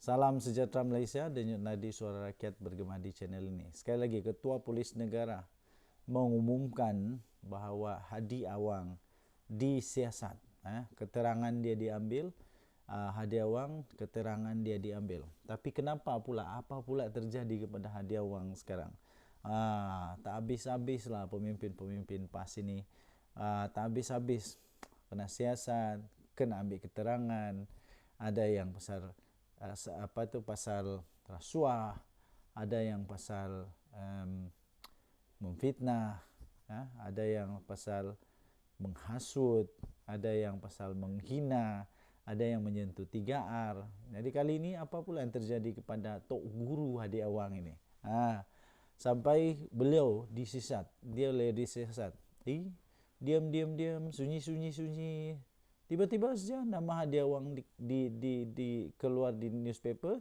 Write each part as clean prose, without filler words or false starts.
Salam sejahtera Malaysia, denyut nadi suara rakyat bergema di channel ini. Sekali lagi, Ketua Polis Negara mengumumkan bahawa Hadi Awang disiasat. Keterangan dia diambil, Hadi Awang keterangan dia diambil. Tapi kenapa pula, apa pula terjadi kepada Hadi Awang sekarang? Tak habis-habislah pemimpin-pemimpin PAS ini. Tak habis-habis kena siasat, kena ambil keterangan. Ada yang pasal pasal rasuah, ada yang pasal memfitnah, ada yang pasal menghasut, ada yang pasal menghina, ada yang menyentuh 3R. Jadi kali ini apa pula yang terjadi kepada Tok Guru Hadi Awang ini? Sampai beliau disesat, diam, sunyi. Tiba-tiba saja nama Hadi Awang di keluar di newspaper,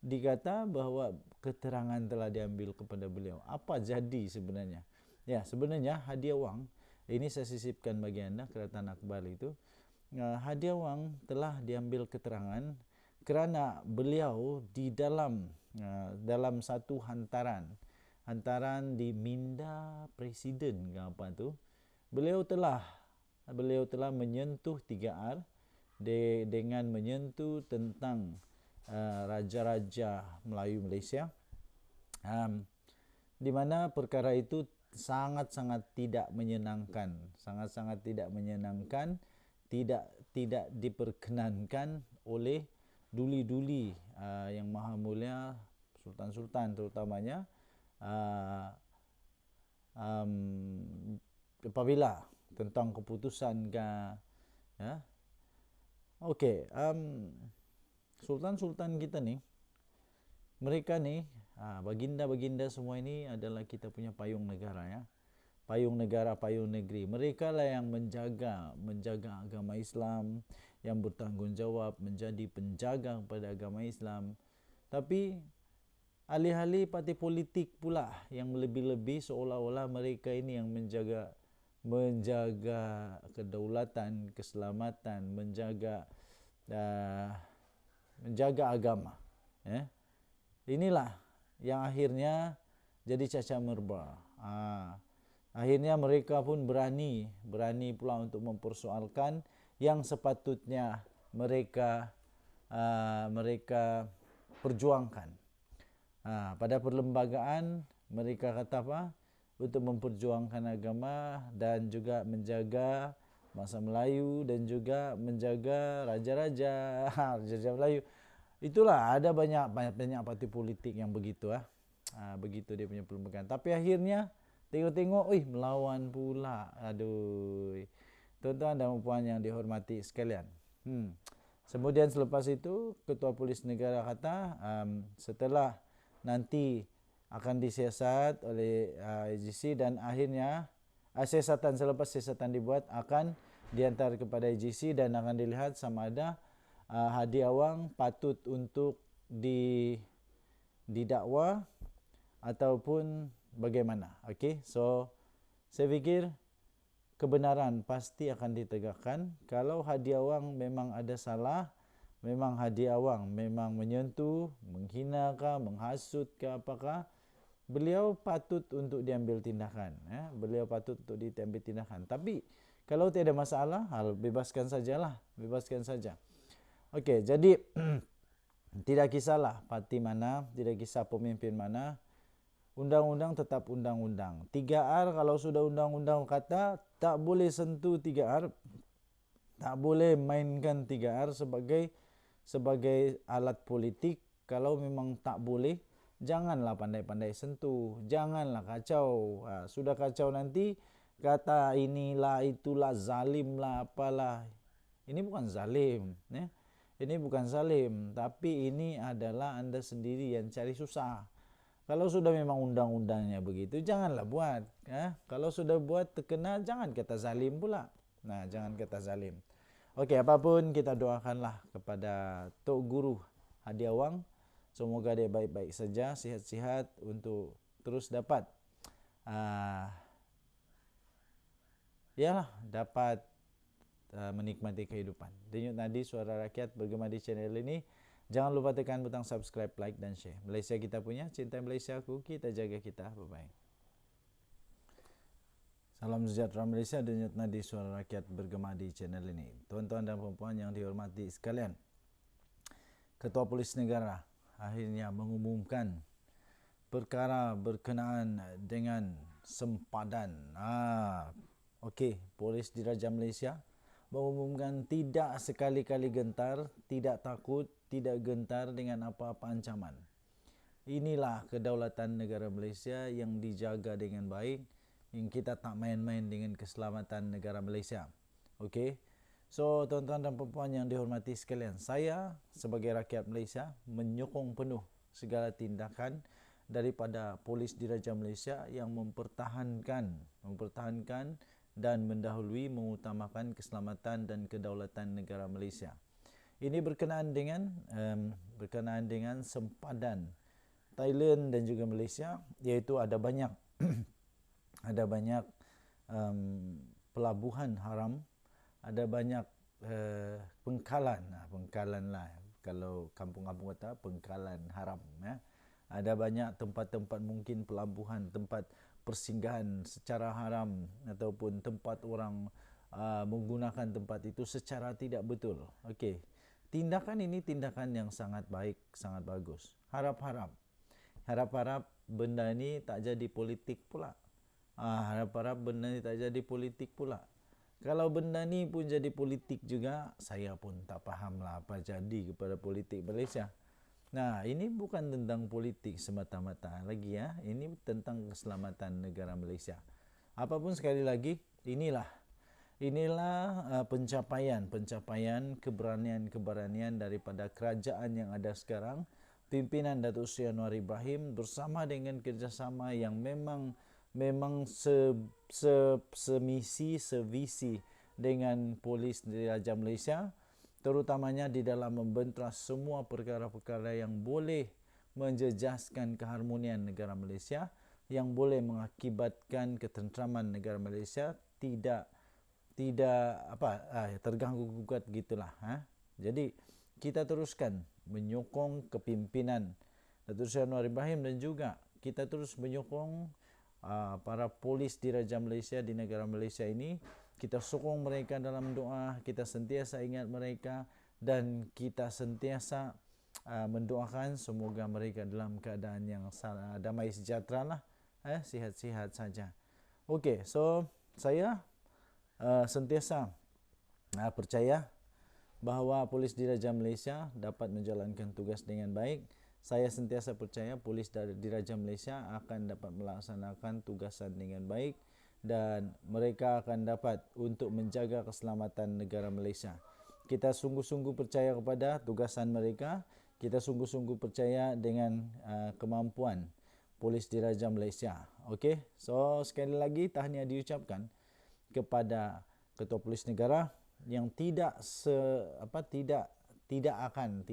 dikata bahawa keterangan telah diambil kepada beliau. Apa jadi sebenarnya? Ya, sebenarnya Hadi Awang, ini saya sisipkan bagi anda keratan akhbar itu. Hadi Awang telah diambil keterangan kerana beliau di dalam satu hantaran di minda presiden ke apa tu, beliau telah menyentuh 3R dengan menyentuh tentang raja-raja Melayu Malaysia, di mana perkara itu sangat-sangat tidak menyenangkan, tidak diperkenankan oleh duli-duli yang maha mulia, sultan-sultan terutamanya, apabila tentang keputusan Okey, sultan-sultan kita ni, mereka ni, baginda-baginda semua ini adalah kita punya payung negara, ya. Payung negara, payung negeri. Mereka lah yang menjaga agama Islam, yang bertanggungjawab menjadi penjaga kepada agama Islam. Tapi alih-alih parti politik pula yang lebih-lebih, seolah-olah mereka ini yang menjaga kedaulatan, keselamatan, menjaga agama. Inilah yang akhirnya jadi caca merba. Akhirnya mereka pun berani pula untuk mempersoalkan yang sepatutnya mereka perjuangkan. Pada perlembagaan mereka kata apa? Untuk memperjuangkan agama dan juga menjaga bangsa Melayu dan juga menjaga raja-raja Melayu. Itulah, ada banyak parti politik yang begitu, begitu dia punya perlembagaan. Tapi akhirnya tengok-tengok, melawan pula. Aduh. Tuan-tuan dan puan yang dihormati sekalian. Kemudian selepas itu Ketua Polis Negara kata setelah nanti akan disiasat oleh AGC dan akhirnya selepas siasatan dibuat akan dihantar kepada AGC dan akan dilihat sama ada Hadi Awang patut untuk didakwa ataupun bagaimana. Okey, so saya fikir kebenaran pasti akan ditegakkan. Kalau Hadi Awang memang ada salah, memang Hadi Awang memang menyentuh, menghina kah, menghasut kah, apakah, beliau patut untuk diambil tindakan. Beliau patut untuk diambil tindakan. Tapi kalau tiada masalah, bebaskan sajalah, bebaskan saja. Okey, jadi tidak kisahlah parti mana, tidak kisah pemimpin mana, undang-undang tetap undang-undang. 3R kalau sudah undang-undang kata tak boleh sentuh 3R, tak boleh mainkan 3R sebagai alat politik. Kalau memang tak boleh, janganlah pandai-pandai sentuh, janganlah kacau. Sudah kacau nanti kata inilah, itulah, zalimlah, apalah. Ini bukan zalim, Ini bukan zalim, tapi ini adalah anda sendiri yang cari susah. Kalau sudah memang undang-undangnya begitu, janganlah buat. Kalau sudah buat terkena, jangan kata zalim pula. Jangan kata zalim. Okey, apapun kita doakanlah kepada Tok Guru Hadi Awang. Semoga dia baik-baik saja, sihat-sihat untuk terus dapat menikmati kehidupan. Denyut nadi suara rakyat bergema di channel ini. Jangan lupa tekan butang subscribe, like dan share. Malaysia kita punya, cinta Malaysia aku, kita jaga kita. Bye-bye. Salam sejahtera Malaysia, denyut nadi suara rakyat bergema di channel ini. Tuan-tuan dan puan-puan yang dihormati sekalian, Ketua Polis Negara akhirnya mengumumkan perkara berkenaan dengan sempadan. Okey, Polis Diraja Malaysia mengumumkan tidak sekali-kali gentar, tidak takut, tidak gentar dengan apa-apa ancaman. Inilah kedaulatan negara Malaysia yang dijaga dengan baik, yang kita tak main-main dengan keselamatan negara Malaysia. Okey. So, tuan-tuan dan puan-puan yang dihormati sekalian, saya sebagai rakyat Malaysia menyokong penuh segala tindakan daripada Polis Diraja Malaysia yang mempertahankan dan mendahului mengutamakan keselamatan dan kedaulatan negara Malaysia. Ini berkenaan dengan sempadan Thailand dan juga Malaysia, iaitu ada banyak pelabuhan haram, ada banyak pengkalan lah, kalau kampung-kampung kata pengkalan haram, ya. Ada banyak tempat-tempat, mungkin pelabuhan, tempat persinggahan secara haram, ataupun tempat orang menggunakan tempat itu secara tidak betul. Okey, tindakan ini tindakan yang sangat baik, sangat bagus. Harap-harap benda ini tak jadi politik pula. Harap-harap benda ni tak jadi politik pula. Kalau benda ni pun jadi politik juga, saya pun tak fahamlah apa jadi kepada politik Malaysia. Nah, ini bukan tentang politik semata-mata lagi, ya. Ini tentang keselamatan negara Malaysia. Apapun, sekali lagi, inilah pencapaian keberanian daripada kerajaan yang ada sekarang, pimpinan Datuk Seri Anwar Ibrahim bersama dengan kerjasama yang memang sevisi dengan Polis Diraja Malaysia, terutamanya di dalam membentras semua perkara-perkara yang boleh menjejaskan keharmonian negara Malaysia, yang boleh mengakibatkan ketenteraman negara Malaysia tidak terganggu-gugat gitulah. Jadi kita teruskan menyokong kepimpinan Datuk Seri Anwar Ibrahim, dan juga kita terus menyokong para Polis Diraja Malaysia di negara Malaysia ini. Kita sokong mereka dalam doa, kita sentiasa ingat mereka, dan kita sentiasa mendoakan semoga mereka dalam keadaan yang damai sejahtera lah, sihat-sihat saja. Okey, so saya sentiasa percaya bahawa Polis Diraja Malaysia dapat menjalankan tugas dengan baik. Saya sentiasa percaya Polis Diraja Malaysia akan dapat melaksanakan tugasan dengan baik, dan mereka akan dapat untuk menjaga keselamatan negara Malaysia. Kita sungguh-sungguh percaya kepada tugasan mereka. Kita sungguh-sungguh percaya dengan kemampuan Polis Diraja Malaysia. Okey, so sekali lagi tahniah diucapkan kepada Ketua Polis Negara yang tidak akan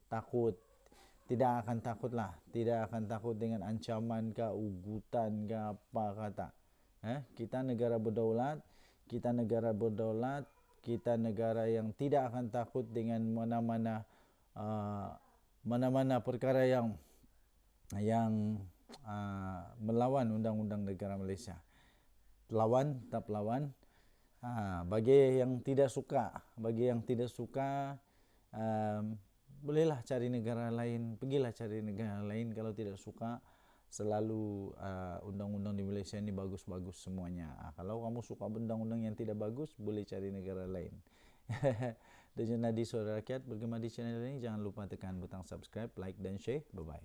takut dengan ancaman ke, ugutan ke, apa kata. Kita negara berdaulat, kita negara yang tidak akan takut dengan mana-mana perkara yang melawan undang-undang negara Malaysia. Tetap lawan. Bagi yang tidak suka, bolehlah cari negara lain, pergilah cari negara lain. Kalau tidak suka, selalu undang-undang di Malaysia ini bagus-bagus semuanya. Kalau kamu suka undang-undang yang tidak bagus, boleh cari negara lain. Denyut nadi suara rakyat bergema di channel ini. Jangan lupa tekan butang subscribe, like dan share. Bye-bye.